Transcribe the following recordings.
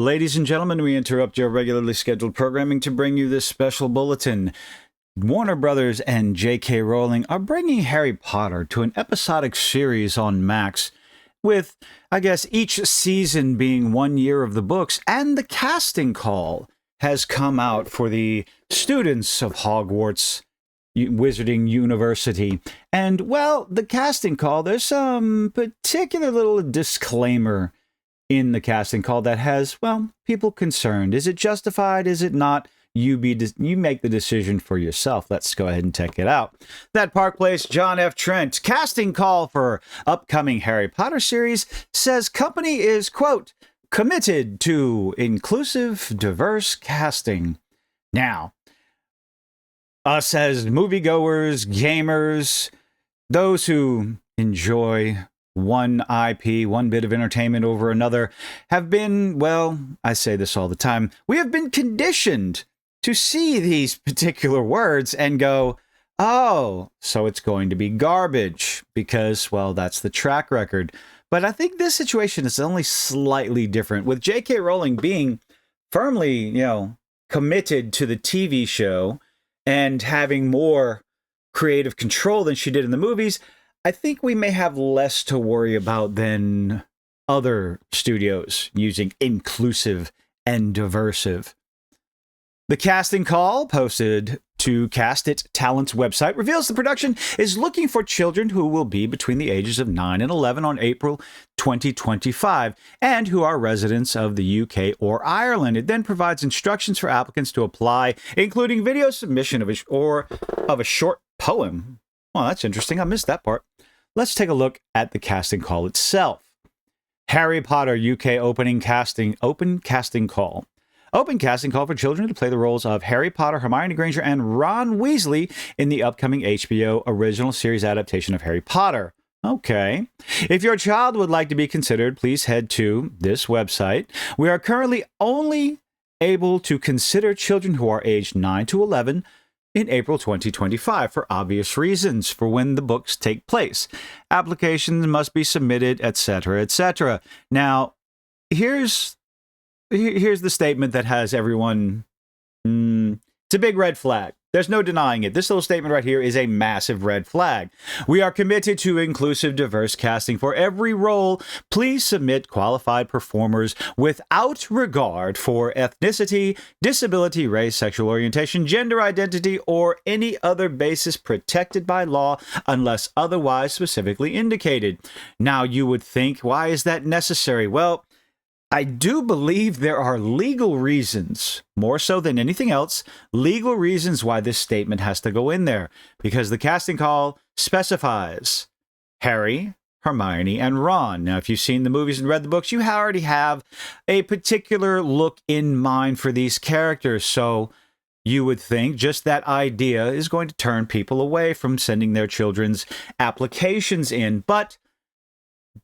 Ladies and gentlemen, we interrupt your regularly scheduled programming to bring you this special bulletin. Warner Brothers and J.K. Rowling are bringing Harry Potter to an episodic series on Max, with, I guess, each season being 1 year of the books, and the casting call has come out for the students of Hogwarts Wizarding University. And, well, the casting call, there's some particular little disclaimer in the casting call that has, well, people concerned. Is it justified? Is it not? You make the decision for yourself. Let's go ahead and check it out. That Park Place John F. Trent casting call for upcoming Harry Potter series says company is, quote, committed to inclusive, diverse casting. Now, us as moviegoers, gamers, those who enjoy one IP, one bit of entertainment over another, have been, well, I say this all the time, we have been conditioned to see these particular words and go, oh, so it's going to be garbage because, well, that's the track record. But I think this situation is only slightly different, with J.K. Rowling being firmly, committed to the TV show and having more creative control than she did in the movies. I think we may have less to worry about than other studios using inclusive and diversive. The casting call, posted to Cast It Talent's website, reveals the production is looking for children who will be between the ages of 9 and 11 on April 2025 and who are residents of the UK or Ireland. It then provides instructions for applicants to apply, including video submission of a short poem. Well, that's interesting. I missed that part. Let's take a look at the casting call itself. Harry Potter UK open casting call. Open casting call for children to play the roles of Harry Potter, Hermione Granger, and Ron Weasley in the upcoming HBO original series adaptation of Harry Potter. Okay. If your child would like to be considered, please head to this website. We are currently only able to consider children who are aged 9 to 11 in April 2025 for obvious reasons for when the books take place. Applications must be submitted, etc., etc. Now, here's the statement that has everyone, it's a big red flag. There's no denying it. This little statement right here is a massive red flag. We are committed to inclusive, diverse casting for every role. Please submit qualified performers without regard for ethnicity, disability, race, sexual orientation, gender identity, or any other basis protected by law unless otherwise specifically indicated. Now, you would think, why is that necessary? Well, I do believe there are legal reasons, more so than anything else, legal reasons why this statement has to go in there. Because the casting call specifies Harry, Hermione, and Ron. Now, if you've seen the movies and read the books, you already have a particular look in mind for these characters. So you would think just that idea is going to turn people away from sending their children's applications in. But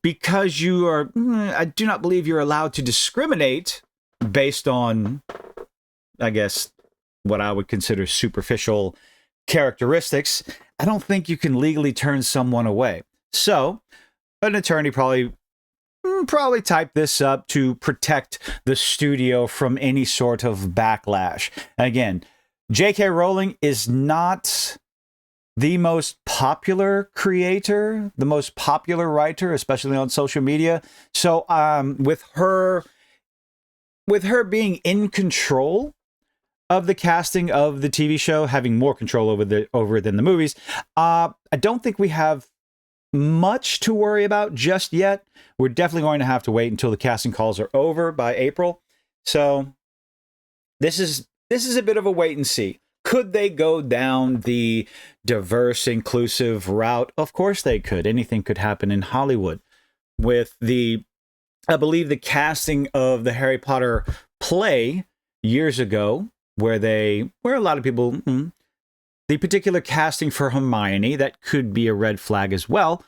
because I do not believe you're allowed to discriminate based on, I guess, what I would consider superficial characteristics, I don't think you can legally turn someone away. So, an attorney probably typed this up to protect the studio from any sort of backlash. Again, J.K. Rowling is not the most popular creator, the most popular writer, especially on social media. So with her being in control of the casting of the TV show, having more control over it than the movies, I don't think we have much to worry about just yet. We're definitely going to have to wait until the casting calls are over by April. So this is a bit of a wait and see. Could they go down the diverse, inclusive route? Of course they could. Anything could happen in Hollywood. With I believe the casting of the Harry Potter play years ago, where a lot of people, the particular casting for Hermione, that could be a red flag as well.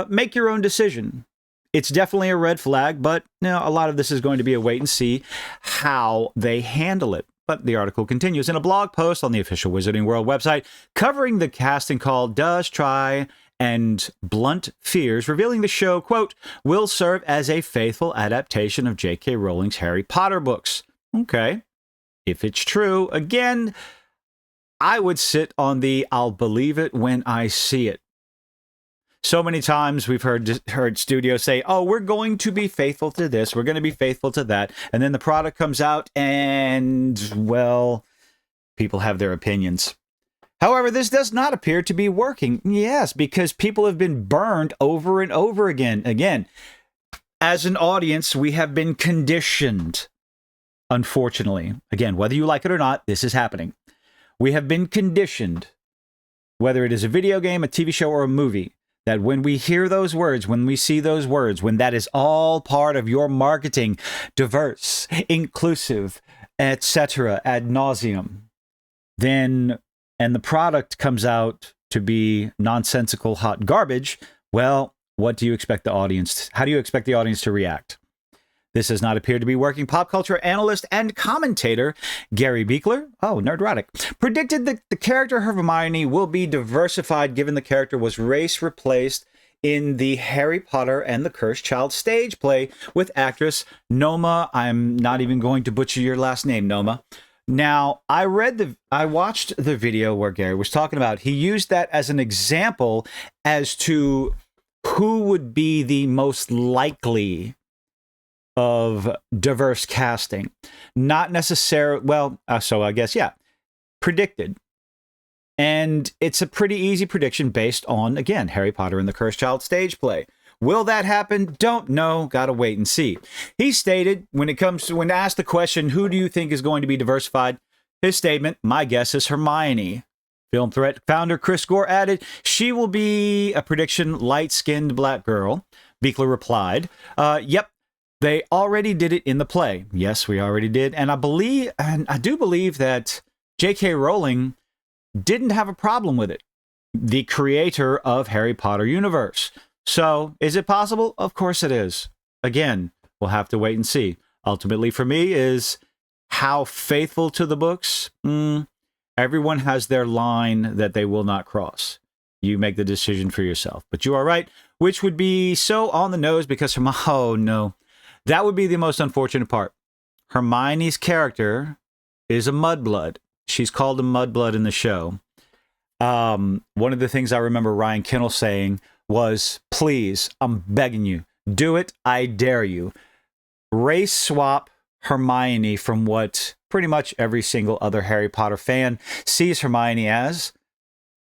Make your own decision. It's definitely a red flag, but a lot of this is going to be a wait and see how they handle it. But the article continues. In a blog post on the official Wizarding World website covering the casting call does try and blunt fears, revealing the show, quote, will serve as a faithful adaptation of J.K. Rowling's Harry Potter books. Okay. If it's true, again, I would sit on the I'll believe it when I see it. So many times we've heard studios say, oh, we're going to be faithful to this, we're going to be faithful to that, and then the product comes out and, well, people have their opinions. However, this does not appear to be working. Yes, because people have been burned over and over again. Again, as an audience, we have been conditioned, unfortunately. Again, whether you like it or not, this is happening. We have been conditioned, whether it is a video game, a TV show, or a movie, that when we hear those words, when we see those words, when that is all part of your marketing, diverse, inclusive, etc., ad nauseum, then, and the product comes out to be nonsensical hot garbage, well, what do you expect the audience, how do you expect the audience to react? This does not appear to be working. Pop culture analyst and commentator Gary Beekler, Nerdrotic, predicted that the character Hermione will be diversified given the character was race replaced in the Harry Potter and the Cursed Child stage play with actress Noma. I'm not even going to butcher your last name, Noma. Now, I watched the video where Gary was talking about, he used that as an example as to who would be the most likely of diverse casting. Not necessarily, so I guess, predicted. And it's a pretty easy prediction based on, again, Harry Potter and the Cursed Child stage play. Will that happen? Don't know. Gotta wait and see. He stated, when asked the question, who do you think is going to be diversified? His statement, my guess is Hermione. Film Threat founder Chris Gore added, she will be a prediction light-skinned black girl. Beekler replied, yep, they already did it in the play. Yes, we already did. And I do believe that J.K. Rowling didn't have a problem with it. The creator of Harry Potter universe. So, is it possible? Of course it is. Again, we'll have to wait and see. Ultimately, for me, is how faithful to the books? Everyone has their line that they will not cross. You make the decision for yourself. But you are right, which would be so on the nose because that would be the most unfortunate part. Hermione's character is a mudblood. She's called a mudblood in the show. One of the things I remember Ryan Kinnell saying was, please, I'm begging you, do it, I dare you. Race swap Hermione from what pretty much every single other Harry Potter fan sees Hermione as,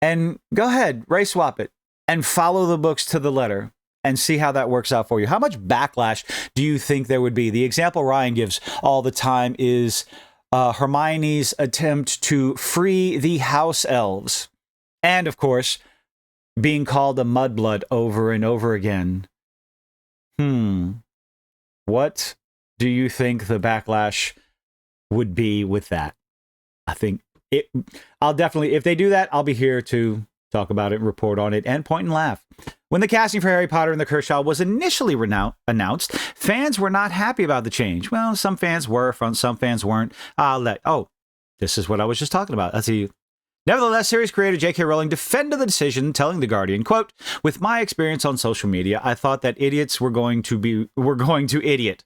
and go ahead, race swap it, and follow the books to the letter. And see how that works out for you. How much backlash do you think there would be? The example Ryan gives all the time is Hermione's attempt to free the house elves. And, of course, being called a mudblood over and over again. What do you think the backlash would be with that? I think I'll definitely, if they do that, I'll be here to talk about it, report on it, and point and laugh. When the casting for Harry Potter and the Cursed Child was initially announced, fans were not happy about the change. Well, some fans were, some fans weren't. This is what I was just talking about. Let's see. Nevertheless, series creator J.K. Rowling defended the decision, telling The Guardian, quote, with my experience on social media, I thought that idiots were going to idiot.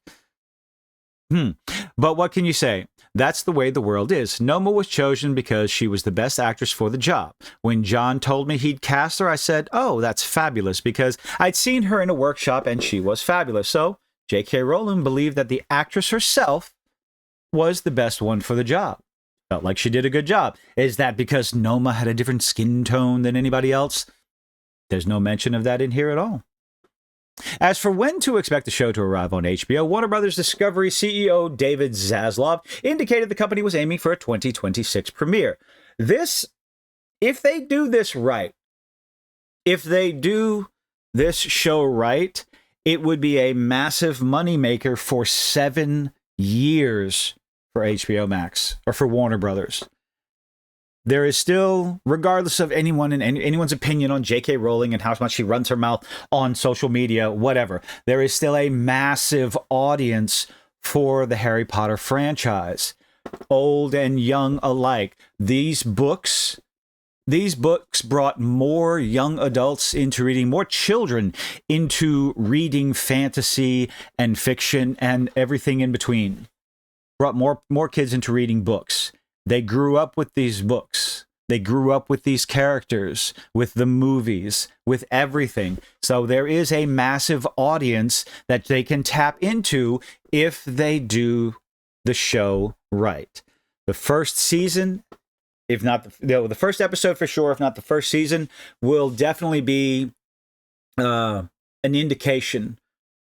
But what can you say? That's the way the world is. Noma was chosen because she was the best actress for the job. When John told me he'd cast her, I said, oh, that's fabulous, because I'd seen her in a workshop and she was fabulous. So J.K. Rowling believed that the actress herself was the best one for the job. Felt like she did a good job. Is that because Noma had a different skin tone than anybody else? There's no mention of that in here at all. As for when to expect the show to arrive on HBO, Warner Brothers Discovery CEO David Zaslav indicated the company was aiming for a 2026 premiere. If they do this right, if they do this show right, it would be a massive moneymaker for 7 years for HBO Max, or for Warner Brothers. There is still, regardless of anyone's opinion on J.K. Rowling and how much she runs her mouth on social media, whatever, there is still a massive audience for the Harry Potter franchise. Old and young alike. These books these books brought more young adults into reading, more children into reading fantasy and fiction and everything in between. Brought more kids into reading books. They grew up with these books. They grew up with these characters, with the movies, with everything. So there is a massive audience that they can tap into if they do the show right. The first season, if not the first episode for sure, if not the first season, will definitely be an indication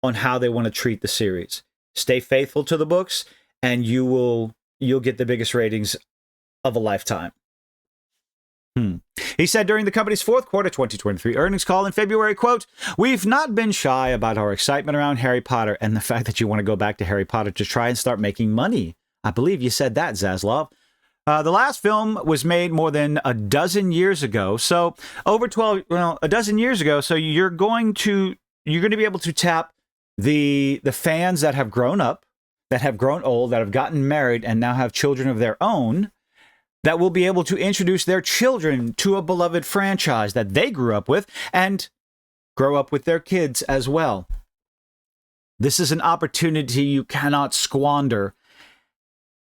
on how they want to treat the series. Stay faithful to the books, and you'll get the biggest ratings of a lifetime. He said during the company's fourth quarter 2023 earnings call in February, quote, "We've not been shy about our excitement around Harry Potter and the fact that you want to go back to Harry Potter to try and start making money." I believe you said that, Zaslav. The last film was made more than a dozen years ago. So a dozen years ago. So you're going to be able to tap the fans that have grown up, that have grown old, that have gotten married and now have children of their own, that will be able to introduce their children to a beloved franchise that they grew up with and grow up with their kids as well. This is an opportunity you cannot squander.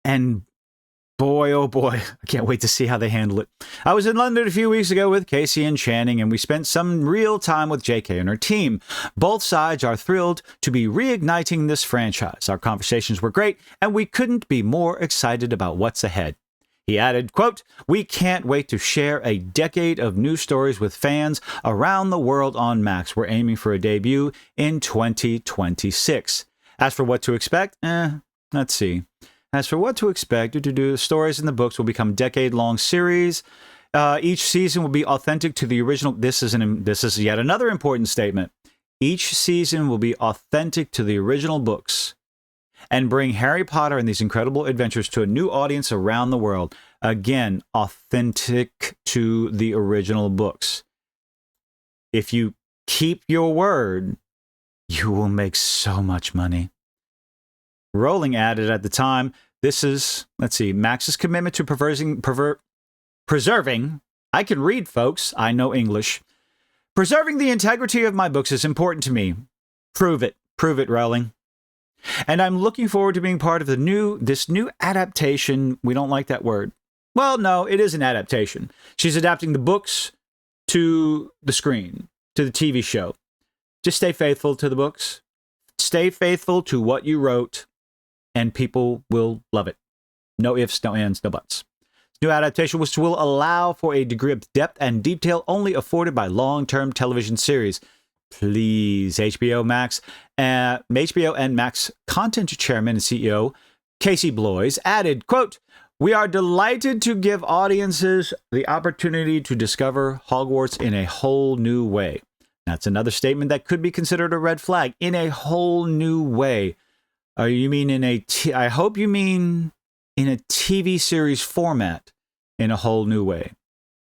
And boy, oh boy, I can't wait to see how they handle it. I was in London a few weeks ago with Casey and Channing, and we spent some real time with JK and her team. Both sides are thrilled to be reigniting this franchise. Our conversations were great, and we couldn't be more excited about what's ahead. He added, quote, "We can't wait to share a decade of new stories with fans around the world on Max. We're aiming for a debut in 2026. As for what to expect, let's see. As for what to expect, the stories in the books will become decade-long series. Each season will be authentic to the original." This is yet another important statement. Each season will be authentic to the original books and bring Harry Potter and these incredible adventures to a new audience around the world. Again, authentic to the original books. If you keep your word, you will make so much money. Rowling added at the time, this is, Max's commitment to preserving, I can read, folks, I know English. "Preserving the integrity of my books is important to me. Prove it, Rowling. And I'm looking forward to being part of this new adaptation." We don't like that word. Well, no, it is an adaptation. She's adapting the books to the screen, to the TV show. Just stay faithful to the books. Stay faithful to what you wrote, and people will love it. No ifs, no ands, no buts. This new adaptation which will allow for a degree of depth and detail only afforded by long-term television series. Please, HBO and Max content chairman and CEO Casey Bloys added, quote, "We are delighted to give audiences the opportunity to discover Hogwarts in a whole new way." That's another statement that could be considered a red flag. In a whole new way. You mean I hope you mean in a TV series format in a whole new way.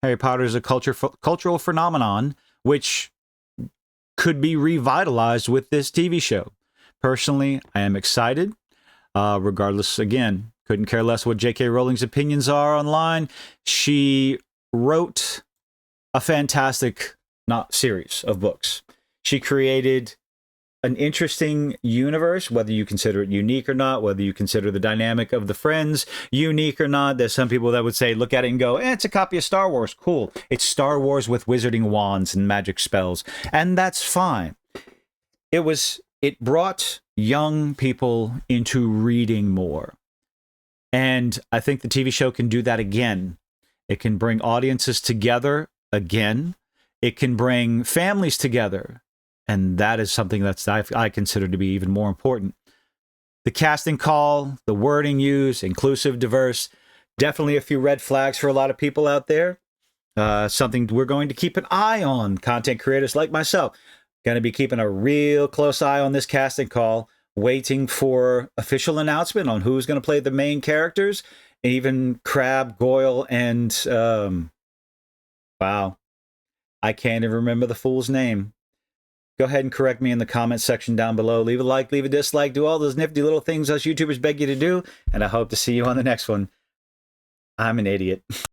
Harry Potter is a cultural phenomenon which could be revitalized with this TV show. Personally, I am excited. Regardless, again, couldn't care less what J.K. Rowling's opinions are online. She wrote a fantastic series of books. She created an interesting universe, whether you consider it unique or not, whether you consider the dynamic of the friends unique or not. There's some people that would say, look at it and go, it's a copy of Star Wars. Cool. It's Star Wars with wizarding wands and magic spells. And that's fine. It brought young people into reading more. And I think the TV show can do that again. It can bring audiences together again. It can bring families together. And that is something that I consider to be even more important. The casting call, the wording used, inclusive, diverse, definitely a few red flags for a lot of people out there. Something we're going to keep an eye on, content creators like myself. Going to be keeping a real close eye on this casting call, waiting for official announcement on who's going to play the main characters, even Crabbe, Goyle, and wow, I can't even remember the fool's name. Go ahead and correct me in the comment section down below. Leave a like, leave a dislike, do all those nifty little things us YouTubers beg you to do, and I hope to see you on the next one. I'm an idiot.